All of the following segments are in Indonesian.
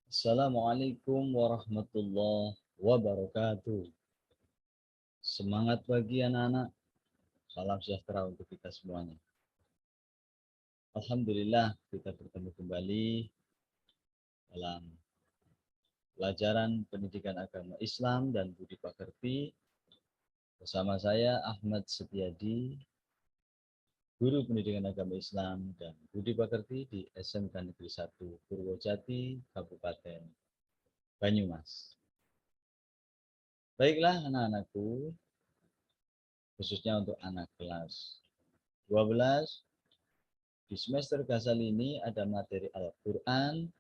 Assalamualaikum warahmatullahi wabarakatuh. Semangat pagi anak-anak. Salam sejahtera untuk kita semuanya. Alhamdulillah kita bertemu kembali dalam pelajaran pendidikan agama Islam dan budi pekerti bersama saya Ahmad Setiadi, guru pendidikan agama Islam dan budi pekerti di SMK Negeri 1 Purwojati, Kabupaten Banyumas. Baiklah anak-anakku, khususnya untuk anak kelas 12. Di semester Gasal ini ada materi Al-Quran,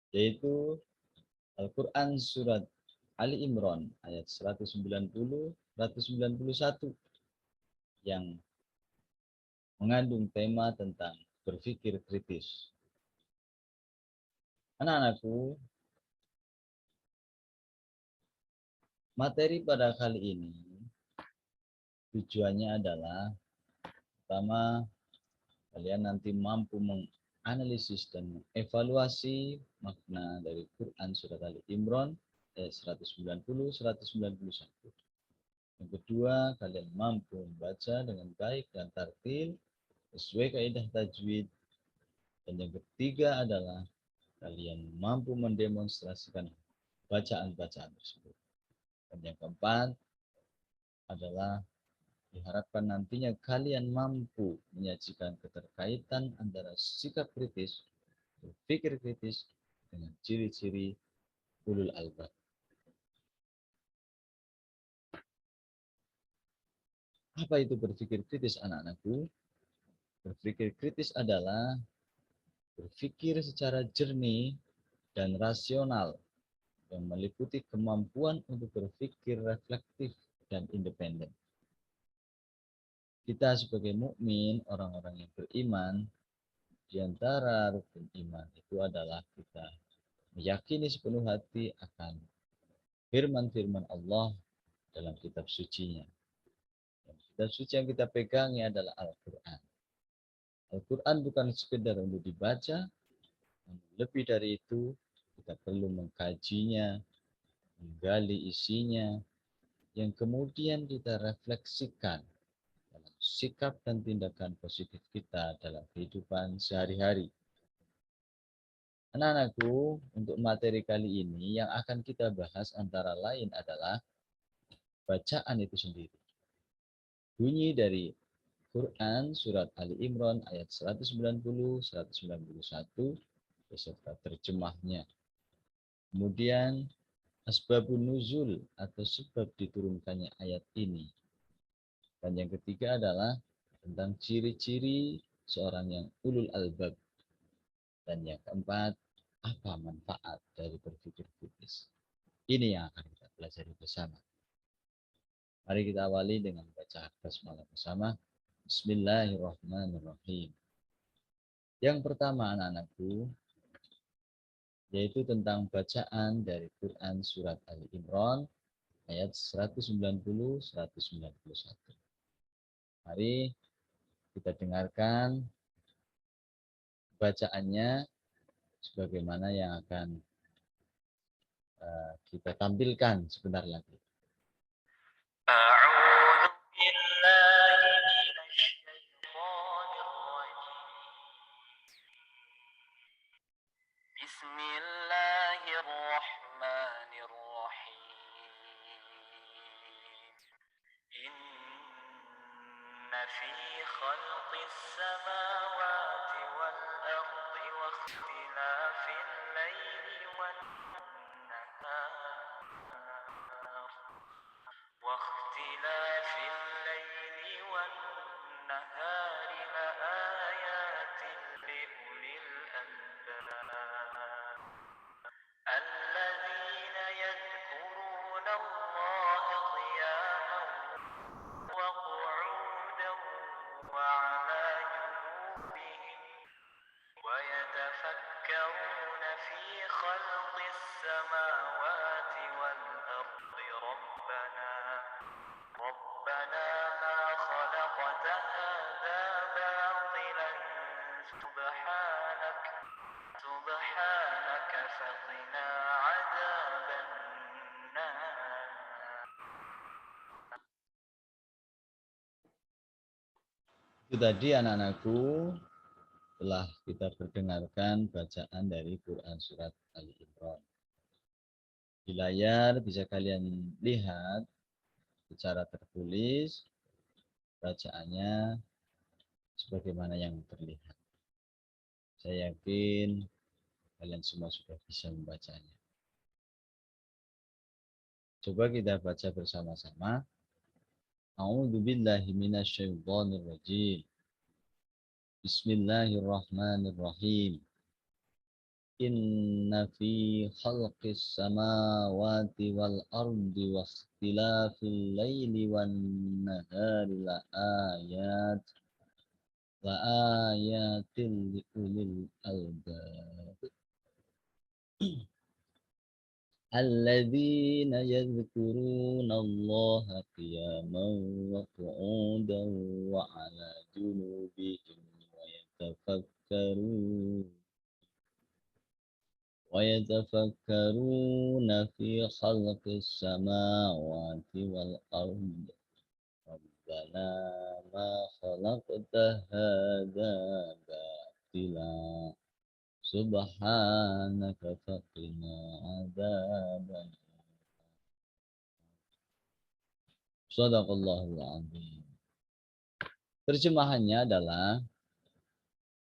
yaitu Al-Quran surat Ali Imran ayat 190-191 yang mengandung tema tentang berpikir kritis. Anak-anakku, materi pada kali ini tujuannya adalah pertama, kalian nanti mampu menganalisis dan mengevaluasi makna dari Quran surat Ali Imran ayat 190-191. Yang kedua, kalian mampu membaca dengan baik dan tartil sesuai kaidah tajwid. Dan yang ketiga adalah kalian mampu mendemonstrasikan bacaan-bacaan tersebut. Dan yang keempat adalah diharapkan nantinya kalian mampu menyajikan keterkaitan antara sikap kritis, berpikir kritis, dengan ciri-ciri ulul albab. Apa itu berpikir kritis anak-anakku? Berpikir kritis adalah berpikir secara jernih dan rasional yang meliputi kemampuan untuk berpikir reflektif dan independen. Kita sebagai mukmin, orang-orang yang beriman, di antara rukun iman itu adalah kita meyakini sepenuh hati akan firman-firman Allah dalam kitab sucinya. Dan kitab suci yang kita pegangi adalah Al-Quran. Al-Quran bukan sekedar untuk dibaca, lebih dari itu kita perlu mengkajinya, menggali isinya, yang kemudian kita refleksikan dalam sikap dan tindakan positif kita dalam kehidupan sehari-hari. Anak-anakku, untuk materi kali ini yang akan kita bahas antara lain adalah bacaan itu sendiri. Bunyi dari Quran surat Ali Imran ayat 190-191 beserta terjemahnya. Kemudian asbabun nuzul atau sebab diturunkannya ayat ini. Dan yang ketiga adalah tentang ciri-ciri seorang yang ulul albab. Dan yang keempat, apa manfaat dari berpikir kritis. Ini yang akan kita pelajari bersama. Mari kita awali dengan baca basmalah bersama. Bismillahirrahmanirrahim. Yang pertama anak-anakku, yaitu tentang bacaan dari Quran surat Ali Imran ayat 190-191. Mari kita dengarkan bacaannya sebagaimana yang akan kita tampilkan sebentar lagi. فقنا عذاب النار. Itu tadi anak-anakku telah kita perdengarkan bacaan dari Quran Surat Ali Imran. Di layar bisa kalian lihat secara tertulis bacaannya sebagaimana yang terlihat. Saya yakin kalian semua sudah bisa membacanya. Coba kita baca bersama-sama. A'udzu billahi minasyaitonir rajim. Bismillahirrahmanirrahim. Inna fi khalqis samawati wal ardi wakhtilafil laili wan nahari la ayatil liulil albab. الذين يذكرون الله قياما وقعودا وعلى جنوبهم ويتفكرون في خلق السماوات والأرض ربنا ما خلقت هذا باطلا سبحانك فقنا عذاب النار. Shadaqallahul azim. Terjemahannya adalah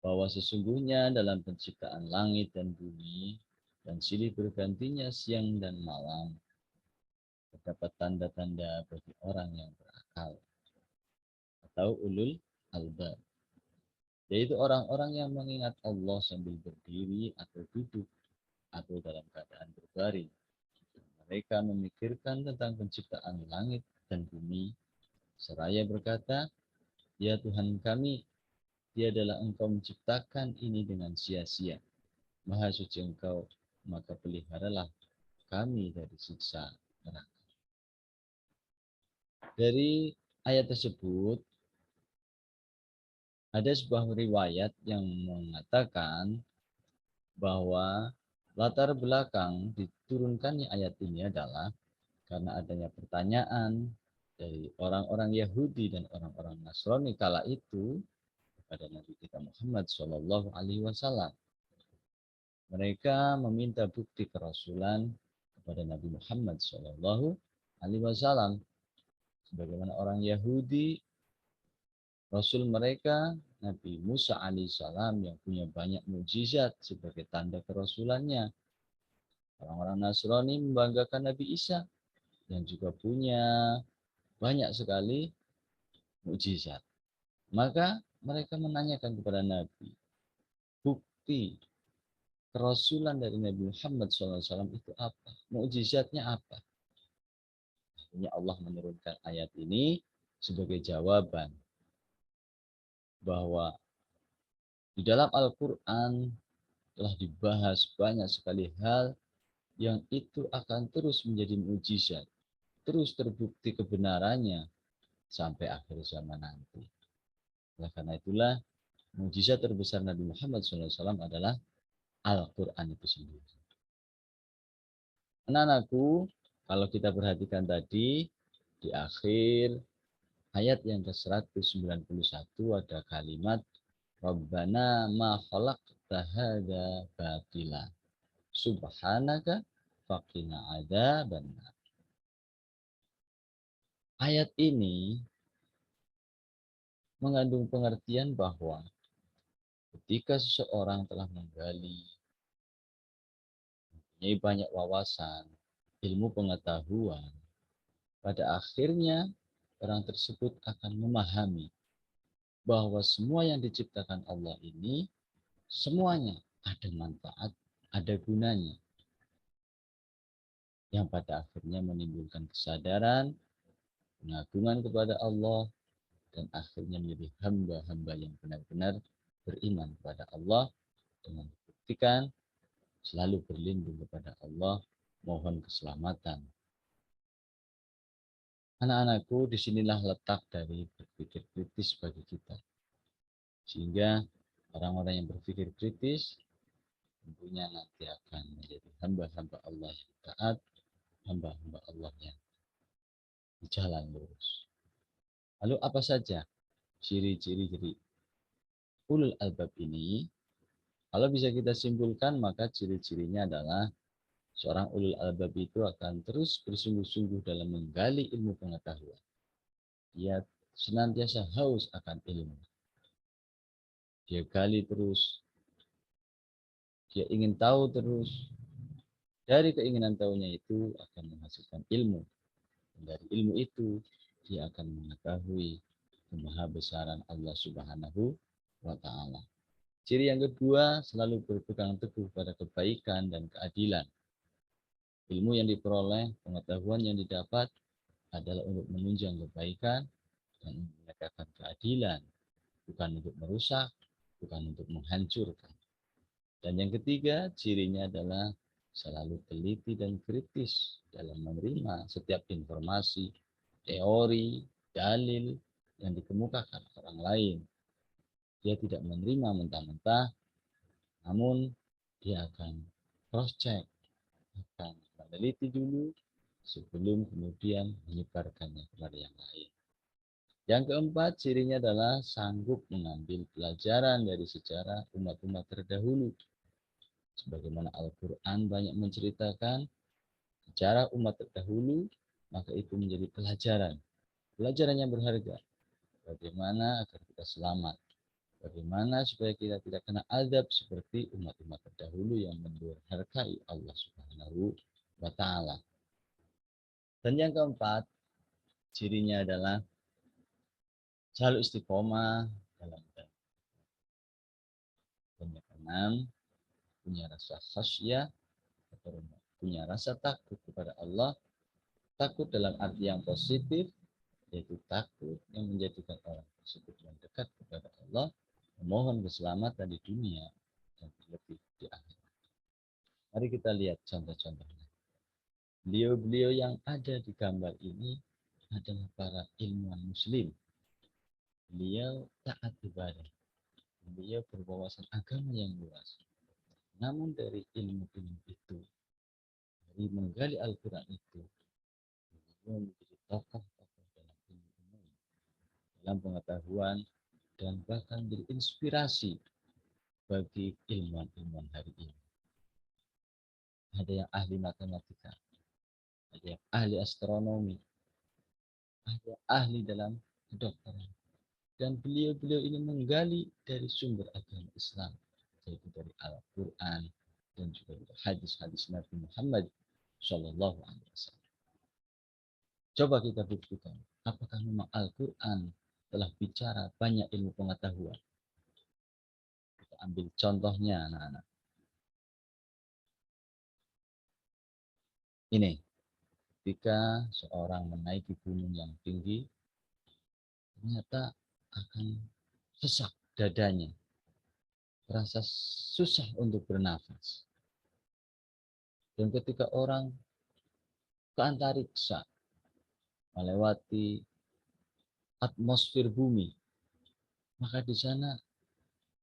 bahwa sesungguhnya dalam penciptaan langit dan bumi dan silih bergantinya siang dan malam terdapat tanda-tanda bagi orang yang berakal atau ulul albab, yaitu orang-orang yang mengingat Allah sambil berdiri atau duduk atau dalam keadaan berbaring. Mereka memikirkan tentang penciptaan langit dan bumi seraya berkata, ya Tuhan kami, tiadalah Engkau menciptakan ini dengan sia-sia. Maha suci Engkau, maka peliharalah kami dari siksa neraka. Dari ayat tersebut, ada sebuah riwayat yang mengatakan bahwa latar belakang diturunkannya ayat ini adalah karena adanya pertanyaan dari orang-orang Yahudi dan orang-orang Nasrani kala itu kepada Nabi kita Muhammad Shallallahu Alaihi Wasallam. Mereka meminta bukti kerasulan kepada Nabi Muhammad Shallallahu Alaihi Wasallam. Sebagaimana orang Yahudi, Rasul mereka Nabi Musa alaihissalam yang punya banyak mukjizat sebagai tanda kerasulannya. Orang-orang Nasrani membanggakan Nabi Isa yang juga punya banyak sekali mukjizat. Maka mereka menanyakan kepada Nabi, bukti kerasulan dari Nabi Muhammad SAW itu apa? Mukjizatnya apa? Akhirnya Allah menurunkan ayat ini sebagai jawaban bahwa di dalam Al-Quran telah dibahas banyak sekali hal yang itu akan terus menjadi mukjizat, terus terbukti kebenarannya sampai akhir zaman nanti. Oleh karena itulah mukjizat terbesar Nabi Muhammad SAW adalah Al-Quran itu sendiri. Anak-anakku, kalau kita perhatikan tadi di akhir ayat yang ke-191 ada kalimat Rabbana ma khalaqta hadza batila subhanaka faqina adzabannar. Ayat ini mengandung pengertian bahwa ketika seseorang telah menggali, mempunyai banyak wawasan, ilmu pengetahuan, pada akhirnya orang tersebut akan memahami bahwa semua yang diciptakan Allah ini semuanya ada manfaat, ada gunanya. Yang pada akhirnya menimbulkan kesadaran, pengagungan kepada Allah, dan akhirnya menjadi hamba-hamba yang benar-benar beriman kepada Allah dengan membuktikan selalu berlindung kepada Allah, mohon keselamatan. Anak-anakku, disinilah letak dari berpikir kritis bagi kita. Sehingga orang-orang yang berpikir kritis tentunya nanti akan menjadi hamba-hamba Allah yang taat, hamba-hamba Allah yang di jalan lurus. Lalu apa saja ciri-ciri dari ulul albab ini? Kalau bisa kita simpulkan, maka ciri-cirinya adalah seorang ulul albab itu akan terus bersungguh-sungguh dalam menggali ilmu pengetahuan. Dia senantiasa haus akan ilmu. Dia gali terus, dia ingin tahu terus. Dari keinginan tahunya itu akan menghasilkan ilmu. Dan dari ilmu itu, dia akan mengetahui kemahabesaran Allah Subhanahu wa Ta'ala. Ciri yang kedua, selalu berpegang teguh pada kebaikan dan keadilan. Ilmu yang diperoleh, pengetahuan yang didapat adalah untuk menunjang kebaikan dan menegakkan keadilan, bukan untuk merusak, bukan untuk menghancurkan. Dan yang ketiga, cirinya adalah selalu teliti dan kritis dalam menerima setiap informasi, teori, dalil yang dikemukakan orang lain. Dia tidak menerima mentah-mentah, namun dia akan cross-check, akan meneliti dulu sebelum kemudian menyebarkannya kepada yang lain. Yang keempat, cirinya adalah sanggup mengambil pelajaran dari sejarah umat-umat terdahulu. Sebagaimana Al-Quran banyak menceritakan sejarah umat terdahulu, maka itu menjadi pelajaran. Pelajaran yang berharga. Bagaimana agar kita selamat. Bagaimana supaya kita tidak kena azab seperti umat-umat terdahulu yang mendurhakai Allah Subhanahu wa Ta'ala. Dan yang keempat, cirinya adalah selalu istiqomah dalam ibadah. Dan yang keenam, punya rasa khasyah, punya rasa takut kepada Allah. Takut dalam arti yang positif, yaitu takut yang menjadikan orang tersebut yang dekat kepada Allah, memohon keselamatan di dunia dan lebih di akhirat. Mari kita lihat contoh-contohnya. Beliau-beliau yang ada di gambar ini adalah para ilmuwan muslim. Beliau taat ibadah. Beliau berwawasan agama yang luas. Namun dari ilmu-ilmu itu, dari menggali Al-Quran itu, beliau menjadi tokoh-tokoh dalam ilmu, dalam pengetahuan, dan bahkan berinspirasi bagi ilmuwan-ilmuwan hari ini. Ada yang ahli matematika, ada yang ahli astronomi, ada yang ahli dalam kedokteran. Dan beliau-beliau ini menggali dari sumber agama Islam, yaitu dari Al-Quran dan juga dari hadis-hadis Nabi Muhammad Shallallahu Alaihi Wasallam. Coba kita buktikan, apakah memang Al-Quran telah bicara banyak ilmu pengetahuan? Kita ambil contohnya, anak-anak. Ini, ketika seorang menaiki gunung yang tinggi, ternyata akan sesak dadanya, terasa susah untuk bernafas. Dan ketika orang ke antariksa, melewati atmosfer bumi, maka di sana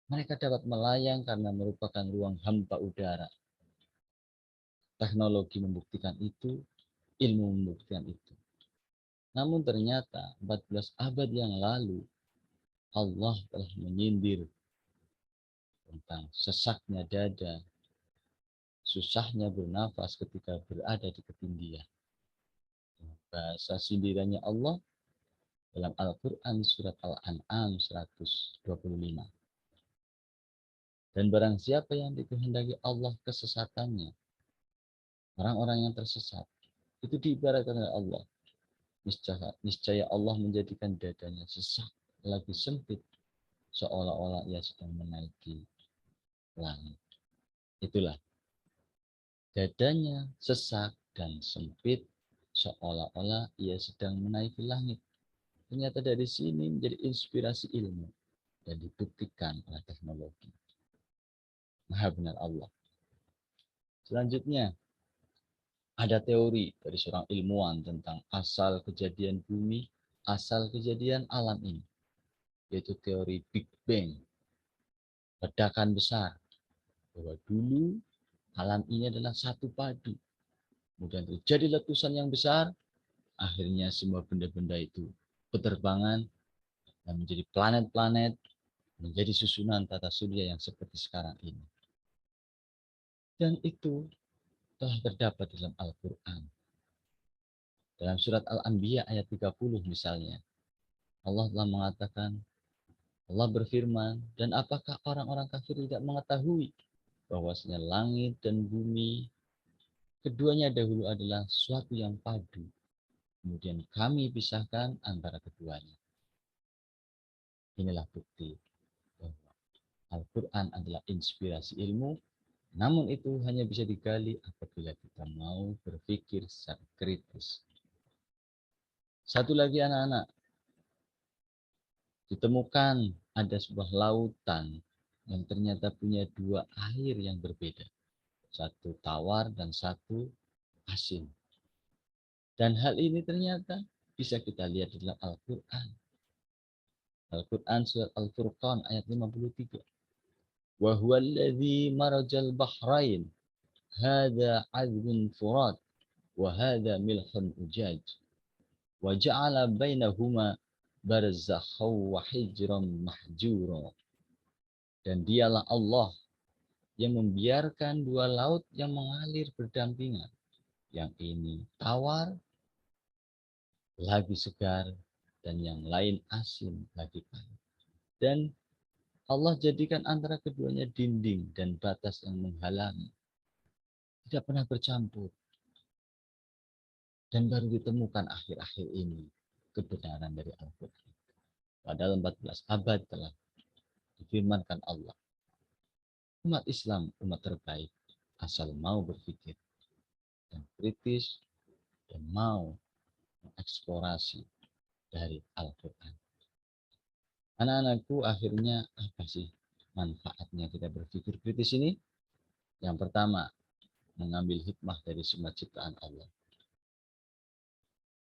mereka dapat melayang karena merupakan ruang hampa udara. Teknologi membuktikan itu, ilmu membuktikan itu. Namun ternyata 14 abad yang lalu Allah telah menyindir tentang sesaknya dada, susahnya bernafas ketika berada di ketinggian. Bahasa sindirannya Allah dalam Al-Quran surat Al-An'am 125. Dan barang siapa yang dikehendaki Allah kesesatannya, orang-orang yang tersesat, itu diibaratkan oleh Allah. Niscaya Allah menjadikan dadanya sesak, lagi sempit, seolah-olah ia sedang menaiki langit. Itulah, dadanya sesak dan sempit, seolah-olah ia sedang menaiki langit. Ternyata dari sini menjadi inspirasi ilmu dan dibuktikan oleh teknologi. Maha benar Allah. Selanjutnya, ada teori dari seorang ilmuwan tentang asal kejadian bumi, asal kejadian alam ini, yaitu teori Big Bang, ledakan besar. bahwa dulu alam ini adalah satu padu. Kemudian terjadi letusan yang besar, akhirnya semua benda-benda itu berterbangan dan menjadi planet-planet, menjadi susunan tata surya yang seperti sekarang ini. Dan itu telah terdapat dalam Al-Quran. Dalam surat Al-Anbiya ayat 30 misalnya, Allah telah mengatakan, Allah berfirman, dan apakah orang-orang kafir tidak mengetahui bahwasanya langit dan bumi keduanya dahulu adalah suatu yang padu. Kemudian kami pisahkan antara keduanya. Inilah bukti bahwa Al-Quran adalah inspirasi ilmu, namun itu hanya bisa digali apabila kita mau berpikir secara kritis. Satu lagi anak-anak, ditemukan ada sebuah lautan yang ternyata punya dua air yang berbeda. Satu tawar dan satu asin. Dan hal ini ternyata bisa kita lihat di dalam Al-Quran. Al-Quran surat Al-Furqan ayat 53. Wa huwa alladhi marajal bahrain. Hada azbun furat. Wa hada milhun ujaj. Wa ja'ala bainahuma barzakhaw wa hijran mahjura. Dan dialah Allah yang membiarkan dua laut yang mengalir berdampingan. Yang ini tawar, lagi segar, dan yang lain asin, lagi pahit. Dan Allah jadikan antara keduanya dinding dan batas yang menghalangi. Tidak pernah bercampur. Dan baru ditemukan akhir-akhir ini kebenaran dari Al-Quran. Padahal 14 abad telah difirmankan Allah. Umat Islam, umat terbaik, asal mau berpikir dan kritis dan mau mengeksplorasi dari Al-Quran. Anak-anakku, akhirnya apa sih manfaatnya kita berpikir kritis ini? Yang pertama, mengambil hikmah dari semua ciptaan Allah.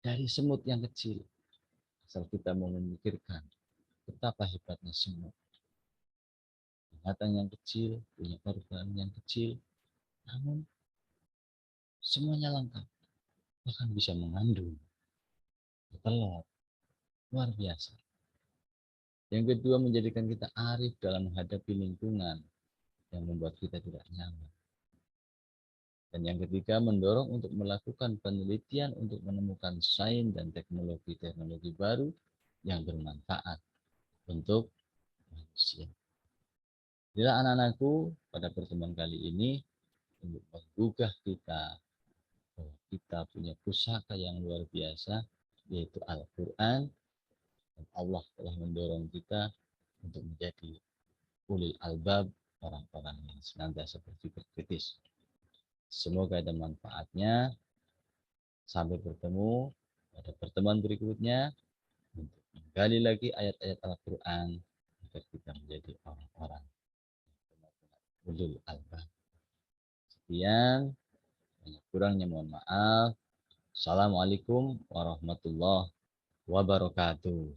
Dari semut yang kecil, asal kita mau memikirkan betapa hebatnya semut. Binatang yang kecil, punya organ yang kecil, namun semuanya lengkap. Bahkan bisa mengandung, bertelur, luar biasa. Yang kedua, menjadikan kita arif dalam menghadapi lingkungan yang membuat kita tidak nyaman. Dan yang ketiga, mendorong untuk melakukan penelitian untuk menemukan sains dan teknologi-teknologi baru yang bermanfaat untuk manusia. Inilah anak-anakku, pada pertemuan kali ini untuk menggugah kita bahwa kita punya pusaka yang luar biasa, yaitu Al-Quran. Dan Allah telah mendorong kita untuk menjadi ulil albab, orang-orang yang senantiasa berpikir kritis. Semoga ada manfaatnya. Sampai bertemu pada pertemuan berikutnya untuk menggali lagi ayat-ayat Al-Quran agar kita menjadi orang-orang ulul albab. Sekian, banyak kurangnya mohon maaf. Assalamualaikum warahmatullahi wabarakatuh.